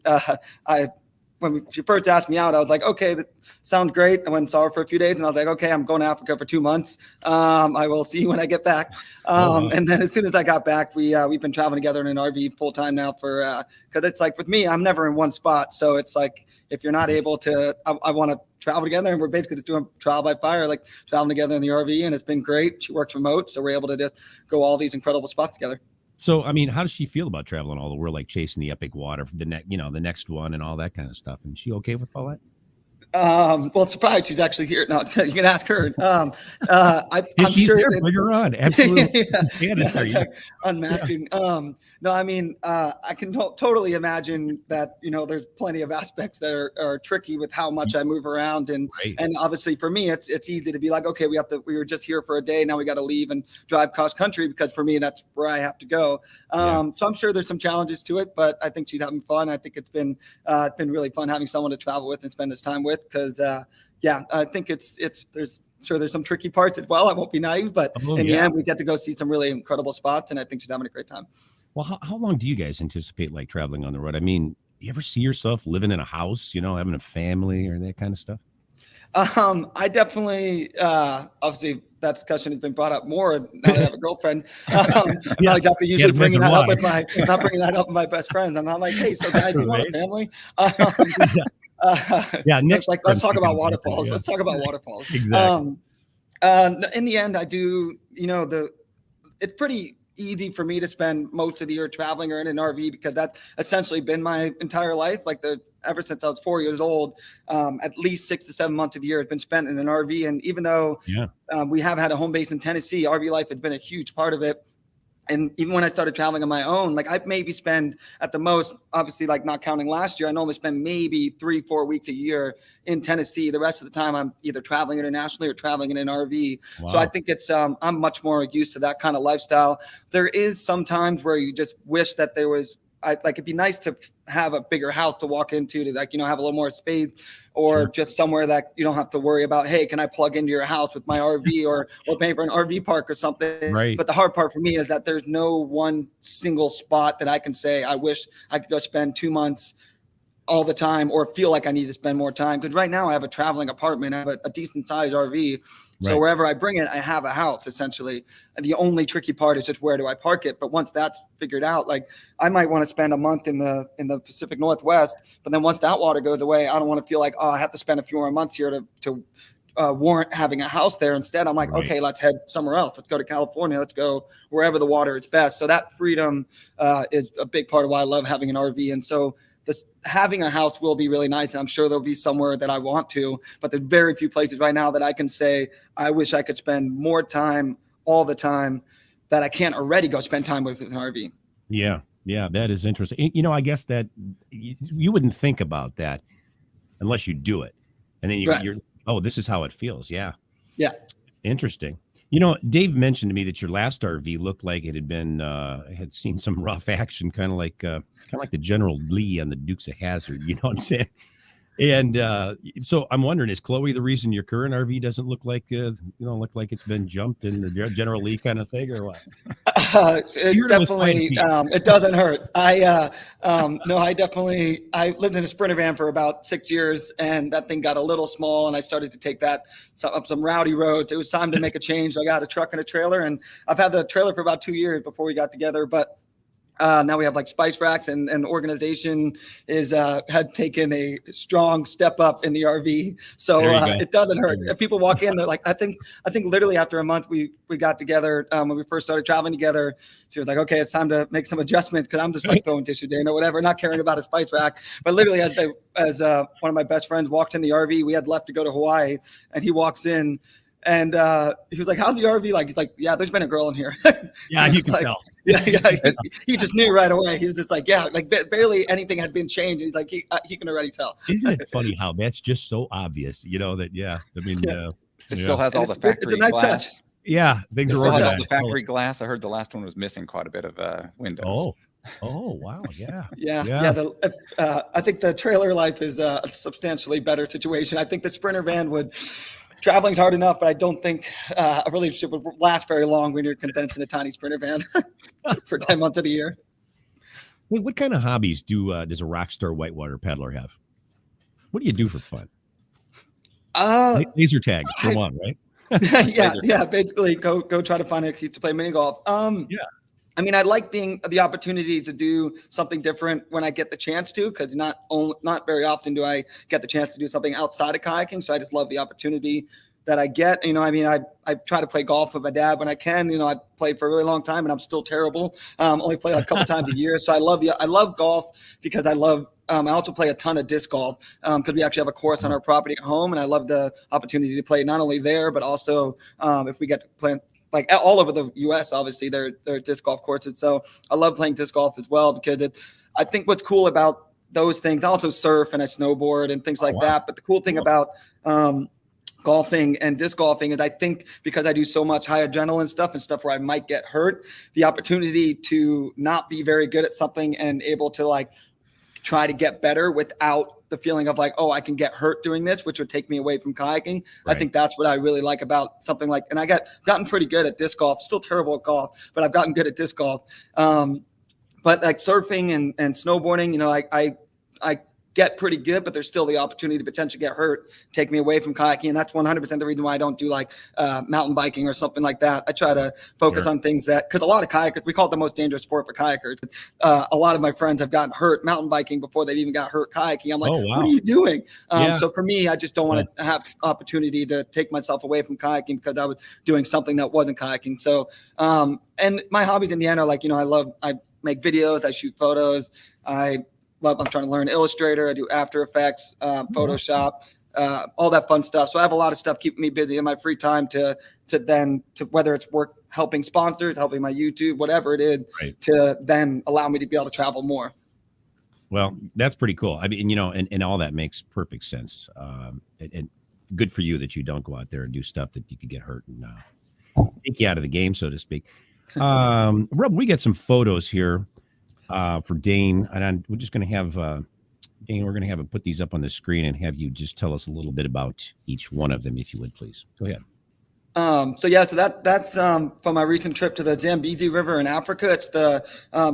Speaker 3: When she first asked me out, I was like, okay, that sounds great. I went and saw her for a few days, and I was like, okay, I'm going to Africa for 2 months. I will see you when I get back. And then as soon as I got back, we've been traveling together in an RV full time now for because it's like with me, I'm never in one spot, so it's like if you're not able to, I want to travel together, and we're basically just doing trial by fire, like traveling together in the RV, and it's been great. She works remote, so we're able to just go all these incredible spots together.
Speaker 2: So, I mean, how does she feel about traveling all the world, like chasing the epic water for the next one and all that kind of stuff? And she okay with all that?
Speaker 3: Well, surprised she's actually here. No, you can ask her. I'm
Speaker 2: she's
Speaker 3: sure
Speaker 2: there, bring her on. Absolutely.
Speaker 3: Unmasking. No, I mean, I can totally imagine that, there's plenty of aspects that are tricky with how much I move around. And obviously for me, it's easy to be like, okay, we were just here for a day. Now we got to leave and drive cross country, because for me, that's where I have to go. So I'm sure there's some challenges to it, but I think she's having fun. I think it's been really fun having someone to travel with and spend this time with. Because I think there's some tricky parts as well. I won't be naive, but in the end, we get to go see some really incredible spots, and I think she's having a great time.
Speaker 2: Well, how long do you guys anticipate like traveling on the road? I mean, you ever see yourself living in a house, having a family or that kind of stuff?
Speaker 3: I definitely, obviously that discussion has been brought up more now that I have a girlfriend. I'm not exactly usually bringing that up with my best friends. I'm not like, hey, so guys, do you want a family? Let's talk about waterfalls. Let's talk about waterfalls.
Speaker 2: Exactly.
Speaker 3: In the end, I do, it's pretty easy for me to spend most of the year traveling or in an RV, because that's essentially been my entire life. Like ever since I was 4 years old, at least 6 to 7 months of the year has been spent in an RV. And even though we have had a home base in Tennessee, RV life has been a huge part of it. And even when I started traveling on my own, like I maybe spend at the most, obviously, like not counting last year, I normally spend maybe 3-4 weeks a year in Tennessee. The rest of the time I'm either traveling internationally or traveling in an RV. Wow. So I think it's, I'm much more used to that kind of lifestyle. There is some times where you just wish that there was it'd be nice to have a bigger house to walk into, to like, have a little more space, or just somewhere that you don't have to worry about, hey, can I plug into your house with my RV or pay for an RV park or something?
Speaker 2: Right.
Speaker 3: But the hard part for me is that there's no one single spot that I can say, I wish I could go spend 2 months all the time, or feel like I need to spend more time. Because right now I have a traveling apartment, I have a decent sized RV. So wherever I bring it, I have a house essentially. And the only tricky part is just where do I park it? But once that's figured out, like I might want to spend a month in the Pacific Northwest, but then once that water goes away, I don't want to feel like, oh, I have to spend a few more months here to warrant having a house there. Instead, I'm like, okay, let's head somewhere else. Let's go to California. Let's go wherever the water is best. So that freedom is a big part of why I love having an RV. And so having a house will be really nice. And I'm sure there'll be somewhere that I want to, but there's very few places right now that I can say, I wish I could spend more time all the time that I can't already go spend time with an RV.
Speaker 2: Yeah. Yeah. That is interesting. I guess that you wouldn't think about that unless you do it. And then you're, oh, this is how it feels. Yeah. Yeah. Interesting. Dave mentioned to me that your last RV looked like it had been, had seen some rough action, kind of like the General Lee on the Dukes of Hazzard, you know what I'm saying? And so I'm wondering, is Chloe the reason your current RV doesn't look like, look like it's been jumped in the General Lee kind of thing, or what?
Speaker 3: It definitely, it doesn't hurt. I lived in a Sprinter van for about 6 years, and that thing got a little small, and I started to take that up some rowdy roads. It was time to make a change. I got a truck and a trailer, and I've had the trailer for about 2 years before we got together, but now we have like spice racks, and the organization had taken a strong step up in the RV. So it doesn't hurt. If people walk in, they're like, I think literally after a month we got together, when we first started traveling together, she was like, okay, it's time to make some adjustments. Cause I'm just like throwing dishes in or whatever, not caring about a spice rack. But literally as one of my best friends walked in the RV, we had left to go to Hawaii, and he walks in, and he was like, how's the RV like? He's like, yeah, there's been a girl in here.
Speaker 2: Yeah, you can tell.
Speaker 3: Yeah. He just knew right away. He was just like, yeah, like barely anything had been changed. He's like, he can already tell.
Speaker 2: Isn't it funny how that's just so obvious, that, yeah. I mean,
Speaker 4: it still has all the factory
Speaker 3: It's a nice
Speaker 4: glass.
Speaker 3: touch.
Speaker 2: Yeah. Things are
Speaker 4: all the factory glass. I heard the last one was missing quite a bit of windows.
Speaker 2: Oh, wow. Yeah.
Speaker 3: Yeah. I think the trailer life is a substantially better situation. I think the Sprinter van traveling's hard enough, but I don't think a relationship would last very long when you're condensed in a tiny Sprinter van for 10 months of the year.
Speaker 2: Wait, what kind of hobbies does a rock star whitewater paddler have? What do you do for fun? Laser tag for one, right?
Speaker 3: Yeah. Basically, go try to find an excuse to play mini golf. I mean, I like the opportunity to do something different when I get the chance to, because not very often do I get the chance to do something outside of kayaking. So I just love the opportunity that I get. I try to play golf with my dad when I can. I played for a really long time, and I'm still terrible. Only play like a couple times a year. So I love golf because I also play a ton of disc golf because we actually have a course on our property at home, and I love the opportunity to play not only there, but also if we get to play like all over the U.S. Obviously, there are disc golf courses. So I love playing disc golf as well, because I think what's cool about those things, I also surf and I snowboard and things like that. But the cool thing about golfing and disc golfing is, I think because I do so much high adrenaline stuff and stuff where I might get hurt, the opportunity to not be very good at something and able to like try to get better without the feeling of like, oh, I can get hurt doing this, which would take me away from kayaking. Right. I think that's what I really like about something like, and gotten pretty good at disc golf, still terrible at golf, but I've gotten good at disc golf. But like surfing and snowboarding, I get pretty good, but there's still the opportunity to potentially get hurt, take me away from kayaking. And that's 100% the reason why I don't do like mountain biking or something like that. I try to focus on things because a lot of kayakers, we call it the most dangerous sport for kayakers. A lot of my friends have gotten hurt mountain biking before they've even got hurt kayaking. I'm like, what are you doing? So for me, I just don't want to have opportunity to take myself away from kayaking because I was doing something that wasn't kayaking. So, and my hobbies in the end are like, I make videos, I shoot photos, I'm trying to learn Illustrator. I do After Effects, Photoshop, all that fun stuff. So I have a lot of stuff keeping me busy in my free time to whether it's work, helping sponsors, helping my YouTube, whatever it is, to then allow me to be able to travel more.
Speaker 2: Well, that's pretty cool. I mean, and all that makes perfect sense. And good for you that you don't go out there and do stuff that you could get hurt and take you out of the game, so to speak. Rob, we got some photos here for Dane. And we're just going to have Dane. We're going to have him put these up on the screen and have you just tell us a little bit about each one of them, if you would, please. Go ahead.
Speaker 3: So that's from my recent trip to the Zambezi River in Africa. It's the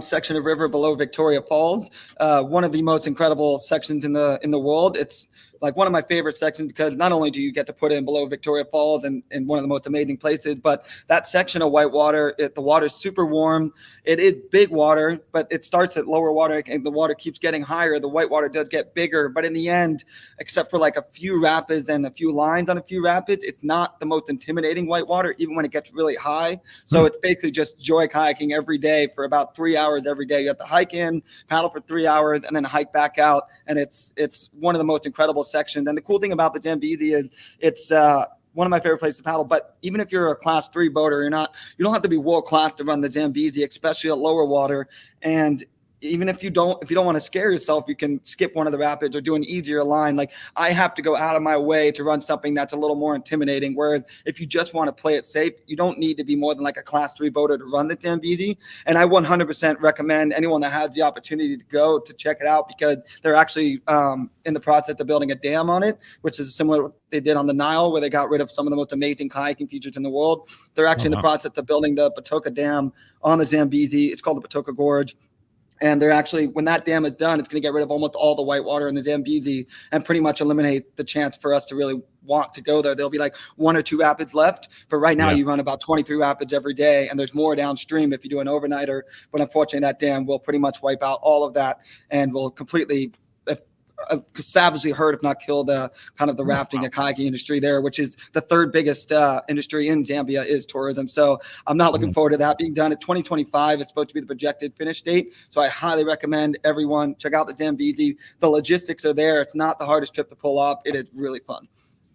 Speaker 3: section of river below Victoria Falls, one of the most incredible sections in the world. It's like one of my favorite sections because not only do you get to put in below Victoria Falls and one of the most amazing places, but that section of white water, the water's super warm. It is big water, but it starts at lower water and the water keeps getting higher. The white water does get bigger, but in the end, except for like a few rapids and a few lines on a few rapids, it's not the most intimidating white water, even when it gets really high. So it's basically just joy kayaking every day for about 3 hours every day. You have to hike in, paddle for 3 hours, and then hike back out. And it's one of the most incredible sections. And the cool thing about the Zambezi is it's one of my favorite places to paddle. But even if you're a class 3 boater, you don't have to be world class to run the Zambezi, especially at lower water. And even if you don't want to scare yourself, you can skip one of the rapids or do an easier line. Like I have to go out of my way to run something that's a little more intimidating. Whereas if you just want to play it safe, you don't need to be more than like a class 3 boater to run the Zambezi. And I 100% recommend anyone that has the opportunity to go to check it out because they're actually in the process of building a dam on it, which is similar to what they did on the Nile, where they got rid of some of the most amazing kayaking features in the world. They're actually in the process of building the Patoka Dam on the Zambezi. It's called the Patoka Gorge. And they're actually, when that dam is done, it's going to get rid of almost all the white water in the Zambezi and pretty much eliminate the chance for us to really want to go there. There'll be like 1 or 2 rapids left. But right now you run about 23 rapids every day. And there's more downstream if you do an overnighter. But unfortunately, that dam will pretty much wipe out all of that and will completely savagely hurt, if not kill, the kind of the rafting and kayaking industry there, which is the 3rd biggest industry in Zambia is tourism. So I'm not looking forward to that being done. At 2025, it's supposed to be the projected finish date. So I highly recommend everyone check out the Zambezi. The logistics are there. It's not the hardest trip to pull off. It is really fun.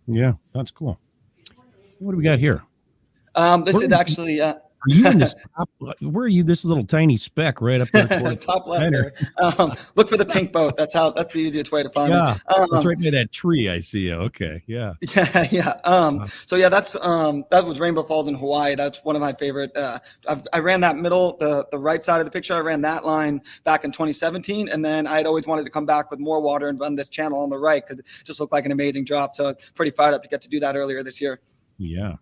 Speaker 2: Yeah, that's cool. What do we got here?
Speaker 3: This is actually
Speaker 2: Are you in this top? Where are you? This little tiny speck right up there.
Speaker 3: Top left there. Look for the pink boat. That's the easiest way to find it.
Speaker 2: That's right by that tree. I see you. Okay. Yeah.
Speaker 3: Yeah. So yeah, that was Rainbow Falls in Hawaii. That's one of my favorite. I ran that middle, the right side of the picture. I ran that line back in 2017, and then I'd always wanted to come back with more water and run this channel on the right because it just looked like an amazing drop. So pretty fired up to get to do that earlier this year.
Speaker 2: Yeah.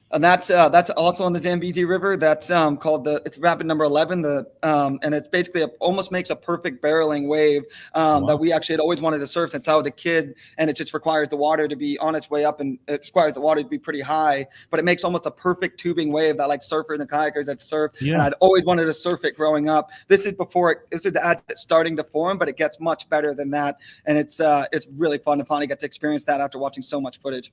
Speaker 3: And that's also on the Zambezi River. That's called it's rapid number 11. And it's basically almost makes a perfect barreling wave that we actually had always wanted to surf since I was a kid. And it just requires the water to be on its way up, and it requires the water to be pretty high. But it makes almost a perfect tubing wave that like surfers and kayakers have surfed. Yeah. And I'd always wanted to surf it growing up. This is as it's starting to form, but it gets much better than that. And it's really fun to finally get to experience that after watching so much footage.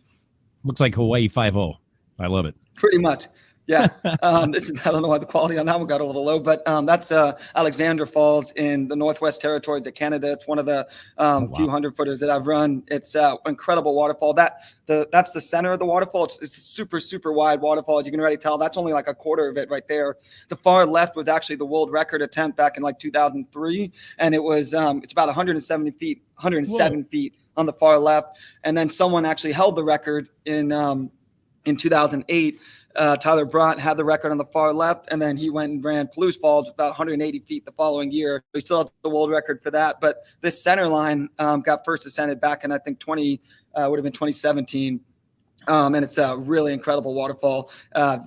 Speaker 2: Looks like Hawaii 5-0. I love it.
Speaker 3: Pretty much. Yeah. I don't know why the quality on that one got a little low, but that's Alexandra Falls in the Northwest Territories of Canada. It's one of the few 100-footers that I've run. It's an incredible waterfall. That's the center of the waterfall. It's a super, super wide waterfall. As you can already tell, that's only like a quarter of it right there. The far left was actually the world record attempt back in like 2003. And it was, it's about 107 feet on the far left. And then someone actually held the record in 2008. Tyler Bront had the record on the far left, and then he went and ran Palouse Falls about 180 feet the following year. We still have the world record for that, but this center line got first ascended back in, I think, would have been 2017. And it's a really incredible waterfall,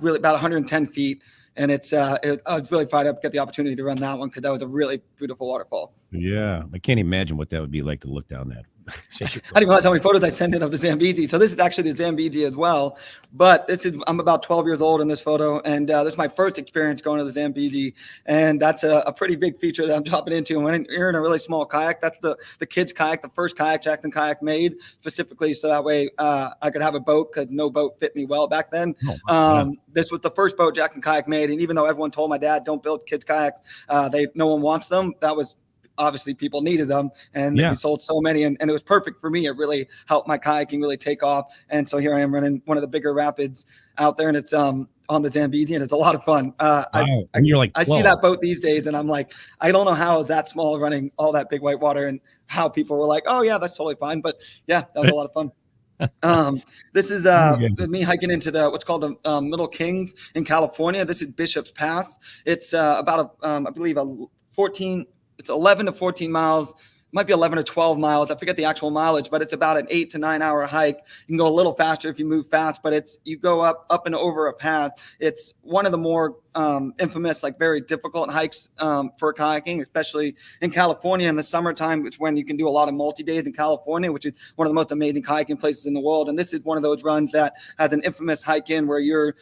Speaker 3: really about 110 feet. And I was really fired up to get the opportunity to run that one because that was a really beautiful waterfall.
Speaker 2: Yeah, I can't imagine what that would be like to look down that.
Speaker 3: I didn't realize how many photos I sent in of the Zambezi. So this is actually the Zambezi as well. But I'm about 12 years old in this photo, and this is my first experience going to the Zambezi. And that's a pretty big feature that I'm dropping into. And when you're in a really small kayak, that's the kids' kayak, the first kayak Jackson Kayak made specifically so that way I could have a boat because no boat fit me well back then. This was the first boat Jackson Kayak made. And even though everyone told my dad, don't build kids' kayaks, no one wants them, that was obviously people needed them, and we sold so many, and it was perfect for me. It really helped my kayaking really take off. And so here I am running one of the bigger rapids out there, and it's on the Zambezi, and it's a lot of fun.
Speaker 2: You're like,
Speaker 3: I see that boat these days, and I'm like, I don't know how that small running all that big white water, and how people were like, oh yeah, that's totally fine. But yeah, that was a lot of fun. This is me hiking into what's called the Middle Kings in California. This is Bishop's Pass. It's about I believe 11 to 14 miles. Might be 11 or 12 miles. I forget the actual mileage, but it's about an 8 to 9 hour hike. You can go a little faster if you move fast, but you go up and over a path. It's one of the more infamous, like very difficult hikes for kayaking, especially in California in the summertime, which when you can do a lot of multi-days in California, which is one of the most amazing kayaking places in the world. And this is one of those runs that has an infamous hike in where you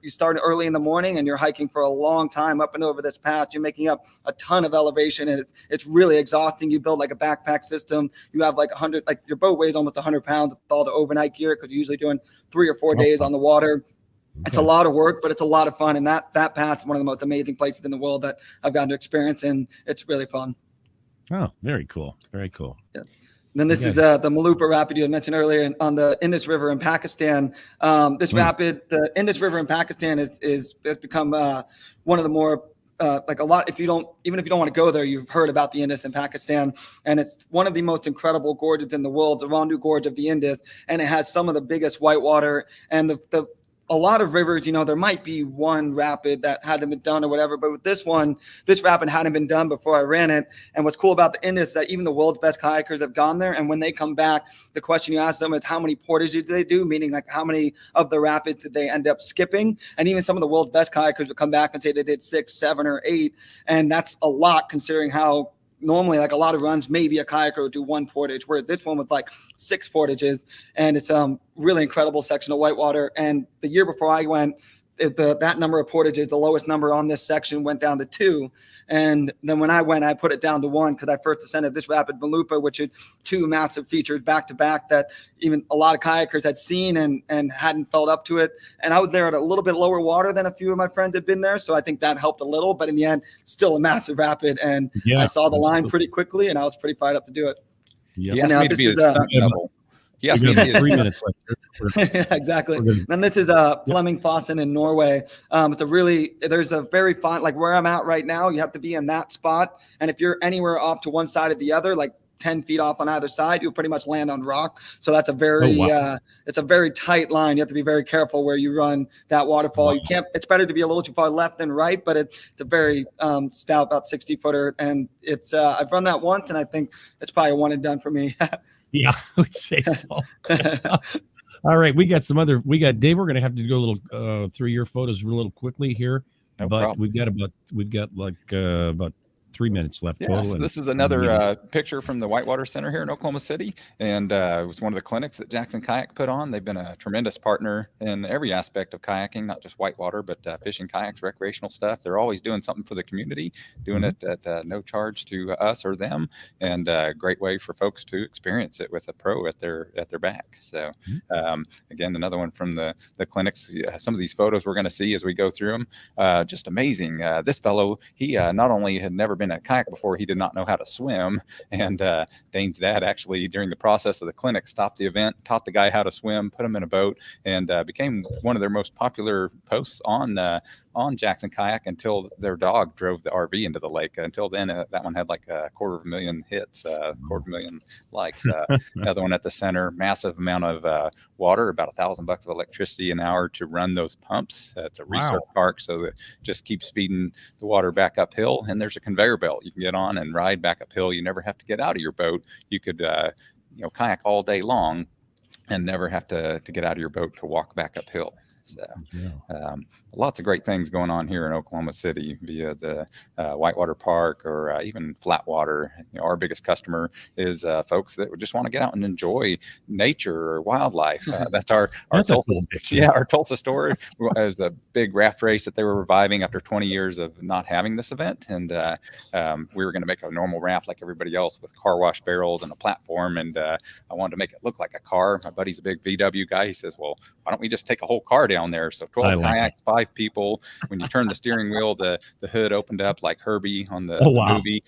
Speaker 3: start early in the morning and you're hiking for a long time up and over this path. You're making up a ton of elevation and it's really exhausting. You build like a backpack system. You have like 100, like your boat weighs almost 100 pounds with all the overnight gear because you're usually doing 3 or 4 days on the water. It's a lot of work, but it's a lot of fun. And that path is one of the most amazing places in the world that I've gotten to experience. And it's really fun.
Speaker 2: Oh, very cool. Very cool.
Speaker 3: Yeah. Then this is the Malupa Rapid you had mentioned earlier on the Indus River in Pakistan. Rapid, the Indus River in Pakistan has become one of the more like a lot. Even if you don't want to go there, you've heard about the Indus in Pakistan, and it's one of the most incredible gorges in the world, the Randu Gorge of the Indus, and it has some of the biggest whitewater and a lot of rivers, there might be one rapid that hadn't been done or whatever, but with this rapid hadn't been done before I ran it. And what's cool about the Indus is that even the world's best kayakers have gone there. And when they come back, the question you ask them is how many portages do they do? Meaning like how many of the rapids did they end up skipping? And even some of the world's best kayakers would come back and say they did 6, 7, or 8. And that's a lot considering how normally like a lot of runs, maybe a kayaker would do 1 portage, where this one was like 6 portages. And it's really incredible section of whitewater. And the year before I went, that number of portages, the lowest number on this section went down to 2. And then when I went, I put it down to 1 because I first ascended this rapid Malupa, which is 2 massive features back to back that even a lot of kayakers had seen and hadn't felt up to it. And I was there at a little bit lower water than a few of my friends had been there. So I think that helped a little, but in the end, still a massive rapid. And I saw the line pretty quickly and I was pretty fired up to do it.
Speaker 2: Yeah.
Speaker 4: He asked me to be his stunt double. He asked me to be
Speaker 2: 3 minutes left.
Speaker 3: Yeah, exactly. And this is Fleming Fossen in Norway. There's a very fun, like where I'm at right now, you have to be in that spot. And if you're anywhere off to one side or the other, like 10 feet off on either side, you'll pretty much land on rock. So that's it's a very tight line. You have to be very careful where you run that waterfall. You can't, it's better to be a little too far left than right, but it's a very stout, about 60 footer. And I've run that once and I think it's probably a one and done for me.
Speaker 2: Yeah, I would say so. All right, we got Dave. We're going to have to go a little through your photos a little quickly here,
Speaker 4: No
Speaker 2: but
Speaker 4: problem.
Speaker 2: we've got about 3 minutes left
Speaker 4: Yeah,
Speaker 2: total.
Speaker 4: so this is another picture from the Whitewater Center here in Oklahoma City, and it was one of the clinics that Jackson Kayak put on. They've been a tremendous partner in every aspect of kayaking, not just whitewater, but fishing, kayaks, recreational stuff. They're always doing something for the community, doing it at no charge to us or them, and a great way for folks to experience it with a pro at their back. So again, another one from the clinics. Some of these photos we're going to see as we go through them, just amazing. This fellow, he not only had never been in a kayak before, he did not know how to swim, and Dane's dad actually during the process of the clinic stopped the event, taught the guy how to swim, put him in a boat, and became one of their most popular posts on Jackson Kayak until their dog drove the RV into the lake. Until then, that one had like 250,000 hits, 250,000 likes. Another one at the center, massive amount of water, about $1,000 of electricity an hour to run those pumps. It's a research park, so that just keeps feeding the water back uphill. And there's a conveyor belt you can get on and ride back uphill. You never have to get out of your boat. You could kayak all day long and never have to get out of your boat to walk back uphill. So lots of great things going on here in Oklahoma City via the Whitewater Park or even Flatwater. Our biggest customer is folks that would just want to get out and enjoy nature or wildlife. That's our Tulsa, our Tulsa store is a big raft race that they were reviving after 20 years of not having this event. And we were going to make a normal raft like everybody else with car wash barrels and a platform. And I wanted to make it look like a car. My buddy's a big VW guy. He says, well, why don't we just take a whole car down there? So 12 kayaks, 5 people. When you turn the steering wheel, the hood opened up like Herbie on the movie.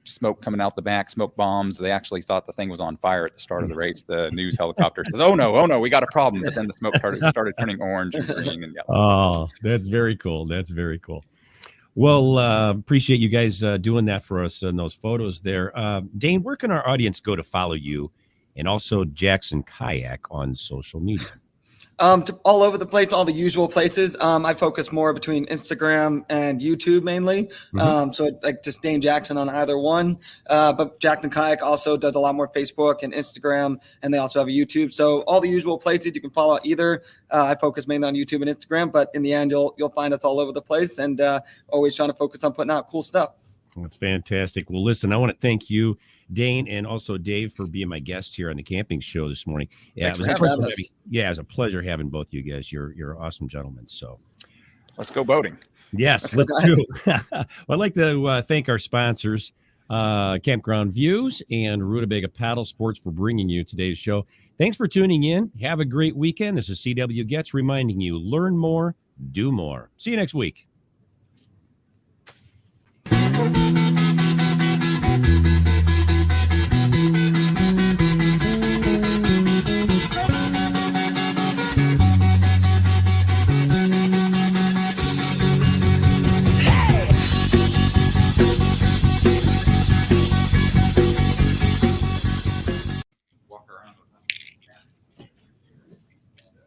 Speaker 4: Smoke coming out the back, smoke bombs. They actually thought the thing was on fire at the start of the race. The news helicopter says, oh no, we got a problem. But then the smoke started turning orange and green and yellow.
Speaker 2: Oh, that's very cool. That's very cool. Well, appreciate you guys doing that for us in those photos there. Dane, where can our audience go to follow you and also Jackson Kayak on social media.
Speaker 3: All over the place, all the usual places. I focus more between Instagram and YouTube mainly. So like just Dane Jackson on either one. But Jackson Kayak also does a lot more Facebook and Instagram, and they also have a YouTube. So all the usual places you can follow either. I focus mainly on YouTube and Instagram, but in the end, you'll find us all over the place, and always trying to focus on putting out cool stuff.
Speaker 2: That's fantastic. Well, listen, I want to thank you, Dane, and also Dave, for being my guest here on the camping show this morning. Yeah, it was a pleasure having both you guys. You're awesome gentlemen. So
Speaker 4: let's go boating.
Speaker 2: Yes, let's do. Well, I'd like to thank our sponsors, Campground Views and Rutabaga Paddle Sports, for bringing you today's show. Thanks for tuning in. Have a great weekend. This is CW Gets reminding you, learn more, do more. See you next week.
Speaker 4: Walk around.